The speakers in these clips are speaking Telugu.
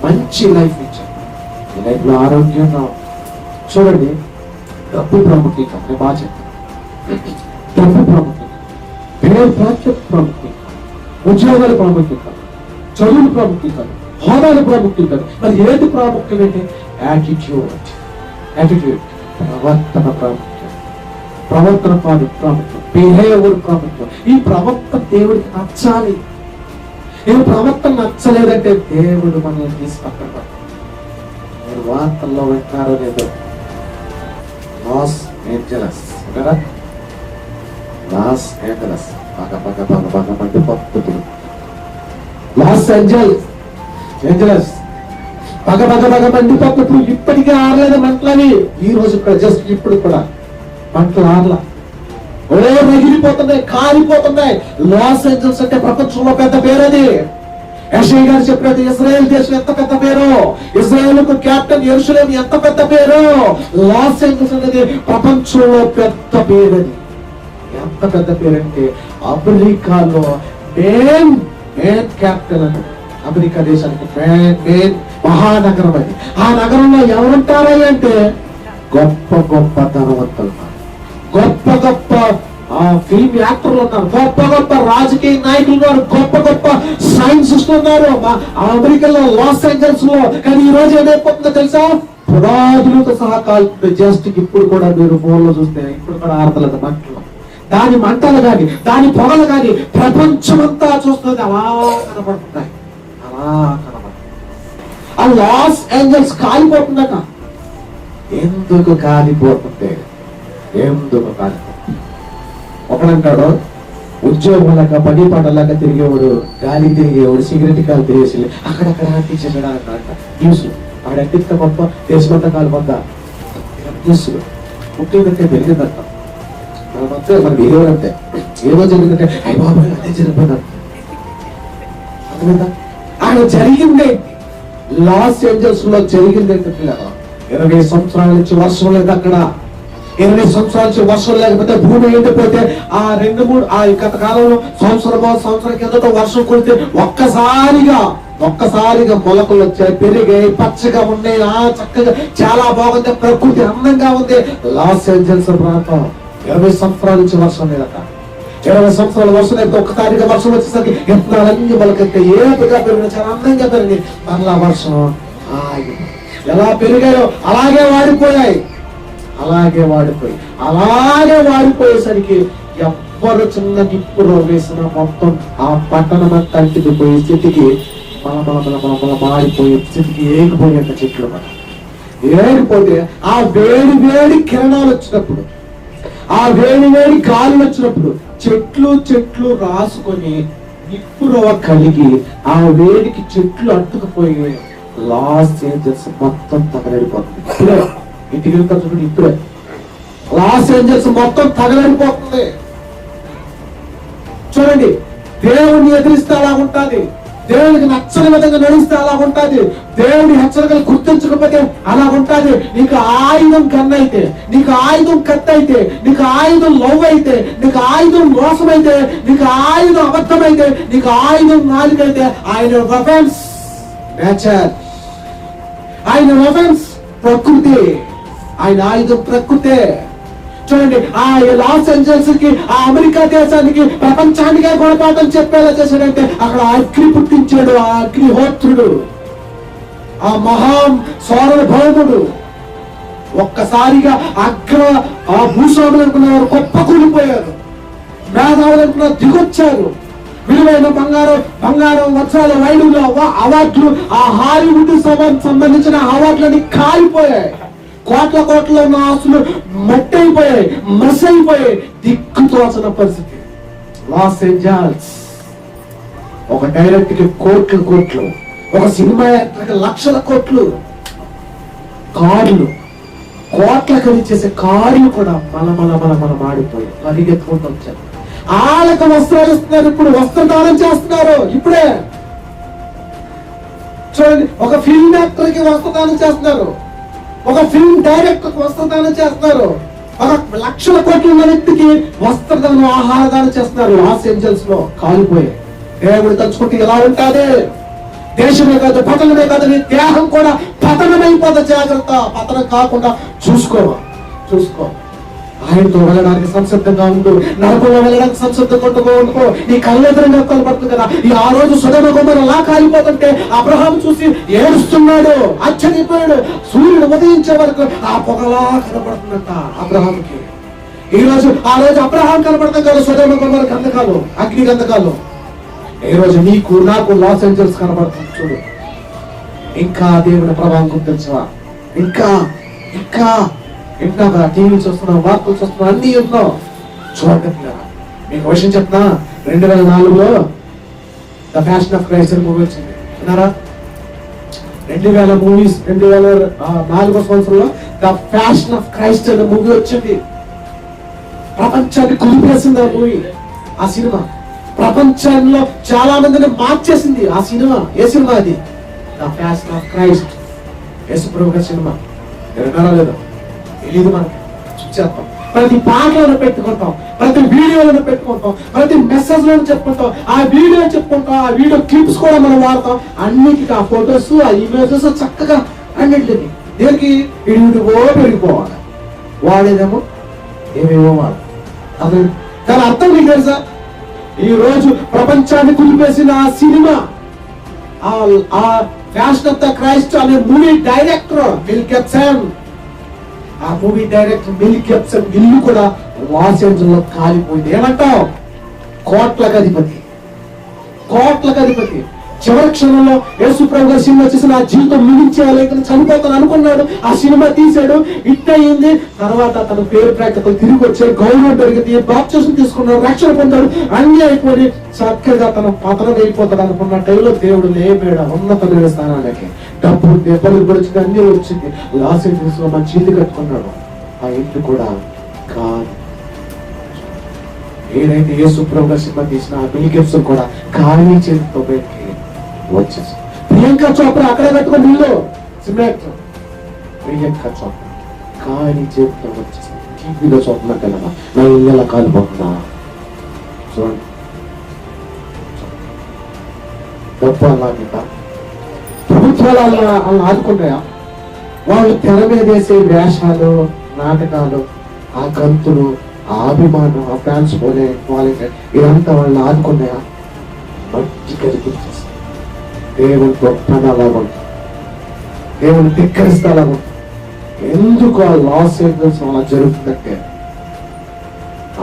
మంచి లైఫ్ ఇచ్చాడు. ఈ లైఫ్ లో ఆరోగ్యంగా చూడండి. డబ్బు ప్రాముఖ్యం కాదు, నేను బాగా చెప్తాను. డబ్బు ప్రాముఖ్యం, పేరు ప్రాముఖ్యం ప్రాముఖ్యం, ఉద్యోగాలు ప్రాముఖ్యం కాదు, చదువులు ప్రాముఖ్యం కాదు, హోదాలు ప్రాముఖ్యం కాదు. మరి ఏది ప్రాముఖ్యం అంటే యాటిట్యూడ్, ప్రవర్తన ప్రాముఖ్యం, ప్రవర్తన ప్రాముఖ్యం, బిహేవియర్ ప్రాముఖ్యం. ఈ ప్రవర్తన దేవుడికి నచ్చాలి. ఈ ప్రవర్తన నచ్చలేదంటే దేవుడు మనల్ని తీసి పక్కన పడతాడు. మీరు వార్తల్లో వింటారో లేదో, లాస్ ఏంజలస్ అంటారా? లాస్ ఏంజలస్ బాగా మండిపోతుంది. లాస్ ఏంజలస్ బాగా మండిపోతున్నప్పుడు ఇప్పటికే ఆరలేదు మంటలని. ఈ రోజు జస్ట్ ఇప్పుడు కూడా మంటలు ఆరలా, ఒరే రగిలిపోతున్నాయి, కాలిపోతున్నాయి. లాస్ ఏంజల్స్ అంటే ప్రపంచంలో పెద్ద పేరు. అది యెషయా గారు చెప్పినట్టు ఇజ్రాయెల్ దేశం ఎంత పెద్ద పేరు, ఇజ్రాయెల్ కు క్యాప్టెన్ యెరూషలేము ఎంత పెద్ద పేరు. లాస్ ఏంజల్స్ అనేది ప్రపంచంలో పెద్ద పేరు. అది ఎంత పెద్ద పేరు అంటే అమెరికాలో మెయిన్ క్యాపిటల్ అని, అమెరికా దేశానికి మెయిన్ మహానగరం అది. ఆ నగరంలో ఎవరుంటారా అంటే గొప్ప గొప్ప ధనవంతులు, గొప్ప ఫిల్మ్ యాక్టర్లు ఉన్నారు, గొప్ప రాజకీయ నాయకులు ఉన్నారు, గొప్ప సైన్సిస్టులు ఉన్నారు అమెరికాలో లాస్ ఏంజల్స్ లో. కానీ ఈ రోజు ఏమైపోతుందో తెలుసా? పునాదులతో సహా కాల్పుతుంది. జస్ట్ ఇప్పుడు కూడా మీరు ఫోన్ లో చూస్తే ఇప్పుడు కూడా ఆడతలేదు మంటలు, దాని మంటలు కానీ దాని పొగలు కానీ ప్రపంచమంతా చూస్తుంది. అలా కనబడుతున్నాయి, అలా కనబడుతుంది. ఆ లాస్ ఏంజల్స్ కాలిపోతుందట. ఎందుకు కాలిపోతుంది? ఒకడంటాడు ఉద్యోగం లేక పని పాటలాగా తిరిగేవాడు, గాలి తిరిగేవాడు, సిగరెట్ కాలు తిరిగేసి అక్కడక్కడ అంటించాడు అంట. న్యూస్ ఆడంటిస్తే మొత్తం దేశమంతా కాలిపోద్దా న్యూస్ పుట్టిందంటే పెరిగిందంట. మనమంతే మన బిహేవియర్ అంతే. ఏమో జరిగిందంటే అయ్య బాబాయ్ అదే జరిగిపోయిందంట. ఆయన జరిగిందే లాస్ ఏంజల్స్ లో జరిగింది ఏంటంటే 20 సంవత్సరాల నుంచి వర్షం లేదు అక్కడ. 20 సంవత్సరాల నుంచి వర్షం లేకపోతే భూమి ఎండిపోతే ఆ 2-3 ఆ గత కాలంలో సంవత్సరం కిందట వర్షం కొడితే ఒక్కసారిగా మొలకలు వచ్చాయి, పెరిగాయి, పచ్చగా ఉన్నాయి, చక్కగా చాలా బాగుంది, ప్రకృతి అందంగా ఉంది. లాస్ ఏంజల్స్ ప్రాంతం 20 సంవత్సరాల నుంచి వర్షం లేదట. 20 సంవత్సరాల వర్షం లేకపోతే ఒక్కసారిగా వర్షం వచ్చేసరికి ఎత్నాలన్నీ మొలకెత్తే ఏపుగా పెరిగిన చాలా అందంగా పెరిగింది. మరలా వర్షం ఎలా పెరిగాయో అలాగే వాడిపోయేసరికి ఎవ్వరు చిన్న నిప్పులు వేసిన మొత్తం ఆ పట్టణం అంతా అంటిపోయే స్థితికి మాడిపోయే స్థితికి ఏగిపోయేట చెట్లు ఏగిపోతే ఆ వేడి కిరణాలు వచ్చినప్పుడు, ఆ వేడి గాలులు వచ్చినప్పుడు చెట్లు రాసుకొని నిప్పురవ కలిగి ఆ వేడికి చెట్లు అట్టుకుపోయి లాస్ ఏంజల్స్ మొత్తం తగలడిపోతుంది. ఇప్పుడే ఇంటికి వెళ్తా చూడండి, ఇప్పుడే లాస్ ఏంజల్స్ మొత్తం తగలడిపోతుంది. చూడండి, దేవుడిని ఎదిరిస్తే అలా ఉంటుంది, దేవుడికి నచ్చని విధంగా నడిస్తే అలా ఉంటుంది, దేవుడి హెచ్చరికలు గుర్తించకపోతే అలా ఉంటుంది. నీకు ఆయుధం కన్ను అయితే, నీకు ఆయుధం కత్తి అయితే, నీకు ఆయుధం లవ్ అయితే, నీకు ఆయుధం మోసం అయితే, నీకు ఆయుధం అబద్ధం అయితే, నీకు ఆయుధం నాలుగైతే ఆయన వెపన్స్ నేచర్, ఆయన వెపన్స్ ప్రకృతి, ఆయన ఆయుధం ప్రకృతి. చూడండి, ఆ లాస్ ఏంజల్స్ కి, ఆ అమెరికా దేశానికి, ప్రపంచానికే గుణపాఠం చెప్పేలా చేశాడంటే అక్కడ అగ్ని పుట్టించాడు. ఆ అగ్నిహోత్రుడు, ఆ సార్వభౌముడు ఒక్కసారిగా ఆ భూస్వాములు అనుకున్నారు గొప్ప కూలిపోయారు, మేధావులు అనుకున్నారు దిగొచ్చారు. విలువైన బంగారం వజ్రాల వైడులు అవార్డులు, ఆ హాలీవుడ్ సంబంధించిన అవార్డులన్నీ కాలిపోయాయి. కోట్ల ఉన్న ఆస్తులు మట్టయిపోయాయి, మస్ అయిపోయాయి, దిక్కుతోచన పరిస్థితి. లాస్ ఏంజల్స్ ఒక డైరెక్ట్ కి కోట్లు, ఒక సినిమా యాక్టర్కి లక్షల కోట్లు, కార్లు కోట్ల ఖరీచేసే కార్లు కూడా మన మాడిపోయి పరిగెత్తుకుంటూ వచ్చారు. వాళ్ళకి వస్త్రాలు ఇస్తున్నారు, ఇప్పుడు వస్త్రదానం చేస్తున్నారు. ఇప్పుడే చూడండి, ఒక ఫిల్మ్ యాక్టర్ కి వస్త్రదానం చేస్తున్నారు, ఒక ఫిల్మ్ డైరెక్టర్ కి వస్త్రదానం చేస్తున్నారు, ఒక లక్షల కోట్ల ఉన్న వ్యక్తికి వస్త్రదానం, ఆహారదానం చేస్తున్నారు. లాస్ ఏంజల్స్ లో కాలిపోయి దేవుడు తలుచుకుంటే ఎలా ఉంటుంది? దేశమే కాదు, పతనమే కాదు, నీ దేహం కూడా పతనమైపోతే జాగ్రత్త. పతనం కాకుండా చూసుకో. ఆయనతో వెళ్ళడానికి సంసిద్ధంగా ఉండు. నరకంలో వెళ్ళడానికి సంసిద్ధంగా ఉండుకో. నీ కళ్ళెదురుగా కనబడుతుంది కదా. ఆ రోజు సొదొమ గొమొర్రా అలా కాలిపోతుంటే అబ్రహాం చూసి ఏడుస్తున్నాడు, ఆశ్చర్యపోయాడు. సూర్యుడు ఉదయించే వరకు ఆ పొగలా కనబడుతుందంట అబ్రహాంకి. ఆ రోజు అబ్రహాం కనబడతాం కదా సొదొమ గొమొర్రా గంధకాలు, అగ్ని గంధకాలు. ఈ రోజు నీకు నాకు లాస్ ఏంజల్స్ కనబడుతుంది చూడు. ఇంకా దేవుని ప్రభావం గుర్తించవా? ఇంకా టీవీ చూస్తున్నాం, వార్తలు చూస్తున్నాం, అన్ని ఉన్నాం. చూడగలిగా మీకు విషయం చెప్తున్నా. 2004లో the Passion of Christ movie వచ్చింది, విన్నారా? 2004 సంవత్సరంలో ద ఫ్యాషన్ ఆఫ్ క్రైస్ట్ అనే మూవీ వచ్చింది. ప్రపంచాన్ని కుదిపేసింది ఆ మూవీ. ఆ సినిమా ప్రపంచంలో చాలా మందిని మార్చేసింది. ఆ సినిమా ఏ సినిమా అది? ద ఫ్యాషన్ ఆఫ్ క్రైస్ట్, యేసుప్రభు గారి సినిమా. విన్నారా లేదా? తెలీదు మనకి. చూసేస్తాం, ప్రతి పాటలను పెట్టుకుంటాం, ప్రతి వీడియోలను పెట్టుకుంటాం, ప్రతి మెసేజ్ లను చెప్పుకుంటాం, ఆ వీడియో చెప్పుకుంటాం, ఆ వీడియో క్లిప్స్ కూడా మనం వాడతాం. అన్నిటికీ ఆ ఫొటోస్, ఆ ఇమేజెస్ చక్కగా అన్నింటికి దేనికి ఇడివిడిగో పెరిగిపోవాలి. వాడేదేమో ఏమేమో వాడు. అదే దాని అర్థం మీకు తెలుసా? ఈ రోజు ప్రపంచాన్ని కుదిపేసిన ఆ సినిమా, ఆ ఫ్యాషన్ ఆఫ్ ద క్రైస్ట్ అనే మూవీ డైరెక్టర్ మెల్ గిబ్సన్, ఆ మూవీ డైరెక్టర్ మెల్ గిబ్సన్ ఇల్లు కూడా లాస్ ఏంజల్స్ లో కాలిపోయింది. ఏమంటావు? కోట్లకు అధిపతి. చివరి క్షణంలో యేసుప్రభు గారి సినిమా చేసి నా జీవితం ముగించేయాలి, చనిపోతాను అనుకున్నాడు. ఆ సినిమా తీశాడు, హిట్ అయ్యింది. తర్వాత తన పేరు ప్రఖ్యాతలు తిరిగి వచ్చాయి, గౌరవం పెరిగింది, బాప్తిసం తీసుకున్నాడు, రక్షణ పొందాడు. అన్ని అయిపోయి చక్కగా తన పతనం అయిపోతాడు అనుకున్న టైంలో దేవుడు లేపాడు ఉన్నతమైన స్థానాలకి. డబ్బు దెబ్బలు పడిచింది, అన్ని వచ్చింది. లాస్ ఏంజల్స్ లో మంచి ఇల్లు కట్టుకున్నాడు. ఆ ఇల్లు కూడా కాదు. ఏదైతే యేసుప్రభు గారి సినిమా తీసిన ఆ మెల్ గిబ్సన్ కూడా ఖాళీ చేతితో బయటికి వచ్చేసి. ప్రియాంక చోప్రా అక్కడే కట్టుకుని ఇల్లు సిమెంట్. ప్రియాంక చోప్రా ఖాళీ చేతితో వచ్చేసి టీవీలో చూస్తున్నట్టు కదా నా ఇల్లు ఎలా కాలిపోతున్నా చూడండి. డబ్బు అలాగే ప్రభుత్వాలు అలా ఆదుకున్నాయా? వాళ్ళు తెర మీద వేసే వేషాలు, నాటకాలు, ఆ గంతులు, ఆ అభిమానం, ఆ ఫ్యాన్స్ పోలే వాలంటీర్, ఇదంతా వాళ్ళని ఆదుకున్నాయా? మంచి కనిపించేసి దేవుని గొప్పగా అలాగుంటుంది, దేవుని ధిక్కరిస్తే అలాగుంటుంది. ఎందుకు ఆ లాస్ ఏంజల్స్ అలా జరుగుతుందంటే,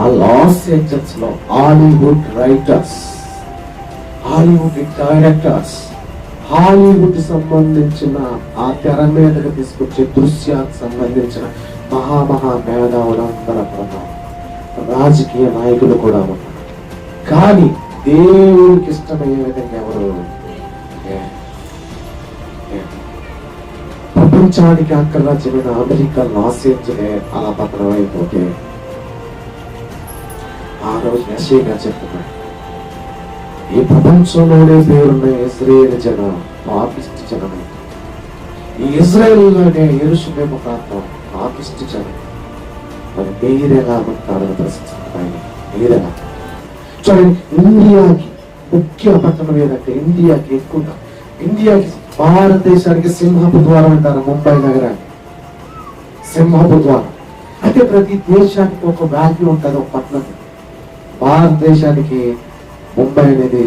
ఆ లాస్ ఏంజల్స్ లో Hollywood writers, Hollywood directors, Hollywood సంబంధించిన ఆ తెర మీదకి తీసుకొచ్చే దృశ్యానికి సంబంధించిన మహా మేధావులందరూ కూడా, రాజకీయ నాయకులు కూడా ఉన్నారు. కానీ దేవునికి ఇష్టమయ్యే విధంగా ఎవరు? ప్రపంచానికి అగ్రరాజ్యమైన అమెరికా లాస్ ఏంజలే అలా పతనం అయిపోతే ఆ రోజు యెషయా చెప్తున్నాడు, ఈ ప్రపంచంలోనే పేరున్న ఇశ్రాయేలు జనం పాపిష్టి జనమే. ఈ ఇశ్రాయేలులోనే యెరూషలేము ప్రాంతం పాపిష్టి జనం. మరి మీరెలా ఉంటారని ప్రశ్నిస్తున్నాయి. మీరెలా చూడండి, ఇండియాకి ముఖ్య పట్టణం ఏదంటే, ఇండియాకి భారతదేశానికి సింహపు ద్వారం అంటారు ముంబై నగరాన్ని. సింహపు ద్వారం అంటే ప్రతి దేశానికి ఒక వాల్యూ ఉంటుంది, ఒక పట్టణం. భారతదేశానికి ముంబై అనేది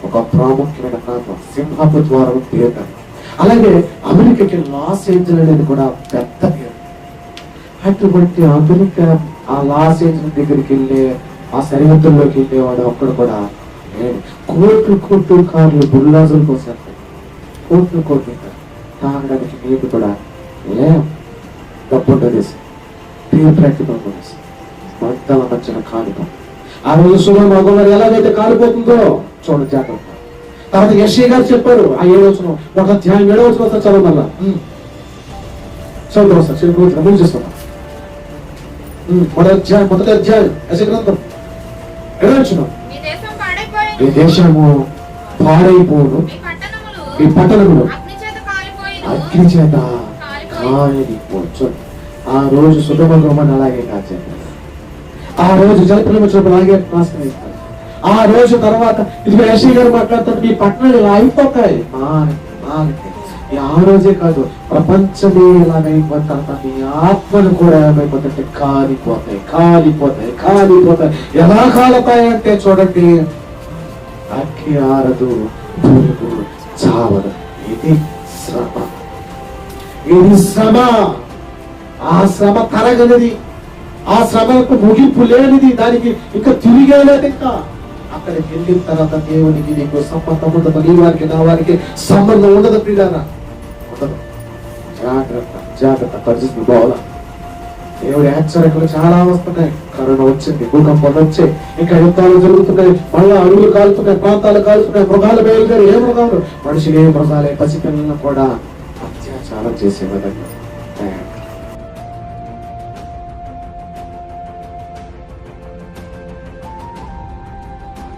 ఒక ప్రాముఖ్యమైన ప్రాంతం, సింహపు ద్వారం పేరు. అలాగే అమెరికాకి లాస్ ఏంజల్స్ అనేది కూడా పెద్ద పేరు. అటువంటి అమెరికా ఆ లాస్ ఏంజల్స్ దగ్గరికి వెళ్ళే, ఆ సరిహద్దుల్లోకి వెళ్ళేవాడు ఒక్కడు కూడా కోట్లు కార్లు బుల్లాజుల కోసం కోట్లు తాగడానికి నీటి కూడా డబ్బు ఉంటుంది, పేరు ప్రకటన మంటల మధ్యన కాలిపో. ఆ రోజు సొదొమ గొమొర్రా ఎలాగైతే కాలిపోతుందో చూడండి జాగ్రత్త. తర్వాత యెషయా గారు చెప్పారు, ఆ 7వ వచనం, ఒక అధ్యాయం 7వ వచనం చదవండి. మళ్ళా చదువు సార్, ముందు చేస్తున్నా. మొదటి అధ్యాయం యెషయా గ్రంథం 7వ వచనం, ఈ దేశము పాడైపోను, ఈ పట్టణములు అగ్ని చేత కాలిపోవచ్చు. ఆ రోజు సొదొమ గొమొర్రా అలాగే కాల్చేస్తారు. ఆ రోజు జలప్రలయం వచ్చినప్పుడు అలాగే నాశనం అయిపోతారు. ఆ రోజు తర్వాత ఇది యెషయా గారు మాట్లాడుతాడు, మీ పట్టణాలు ఇలా అయిపోతాయి, మారితే ఆ రోజే కాదు, ప్రపంచమే ఇలాగైపోయిన తర్వాత మీ ఆత్మను కూడా ఏమైపోతుంటే కాలిపోతాయి. ఎలా కాలుతాయంటే చూడండి, అగ్గి ఆరదు, పురుగు చావదు. ఇది శ్రమ. ఆ శ్రమ తరగనిది, ఆ శ్రమకు ముగింపు లేనిది, దానికి ఇంకా తిరిగేలేదు. ఇంకా అక్కడికి వెళ్ళిన తర్వాత దేవునికి నీకు సంబంధం ఉండదు, నీ వారికి నా వారికి సంబంధం ఉండదు. పిల్లరా ఉండదు. జాగ్రత్త పరిస్థితులు బాగా. దేవుడి హెచ్చరికలు చాలా వస్తున్నాయి. కరోనా వచ్చింది, భూకంపాలు వచ్చాయి, ఇంకా యుద్ధాలు జరుగుతున్నాయి, మళ్ళా అడుగులు కాలుతున్నాయి, ప్రాంతాలు కాలుతున్నాయి, మృగాలు బయలుదేరి ఏ మృగాలు, మనుషులు ఏ మృగాలే, పసిపిల్లలను కూడా అత్యాచారం చేసే విధంగా